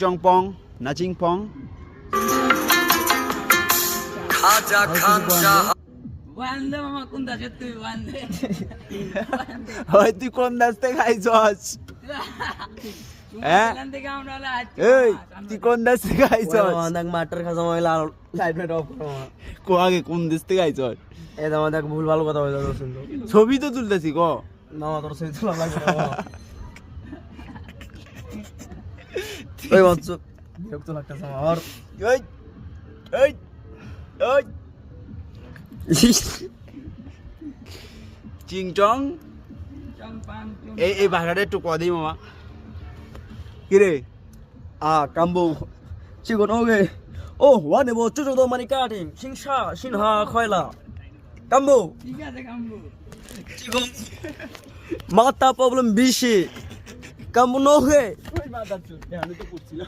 চং পং নাচিং পং খাজা খান শাহ ওয়ান্দে মামা কোন দাসে তুই ওয়ান্দে হয় তুই কোন দাস থেকে খাইছস হ্যাঁ থেকে আমরা এই তুই কোন দাস থেকে খাইছস দেখ মাটার খাজা মহিলা লাইট অফ করো কো আগে কোন দেশ থেকে খাইছস এই দাম দেখ ভুল ভালো কথা হয়ে যাচ্ছে শুনতো ছবি তো তুলতেছি ক মামা তোর সেই তোলা লাগবে ওই বাচ্চা বিরক্ত লাগতেছে আমার এই এই এই চিং চং এই ভাষাটা একটু কদি মামা কিরে কাম্বু চিকন ওগে ও ওয়ানে বো চুচু দো মানি কাটিং সিংসা সিনহা খয়লা কাম্বু ঠিক আছে কাম্বু চিকন মাথা প্রবলেম বেশি কাম্বু নোগে ওই মাদার চোদ আমি তো করছিলাম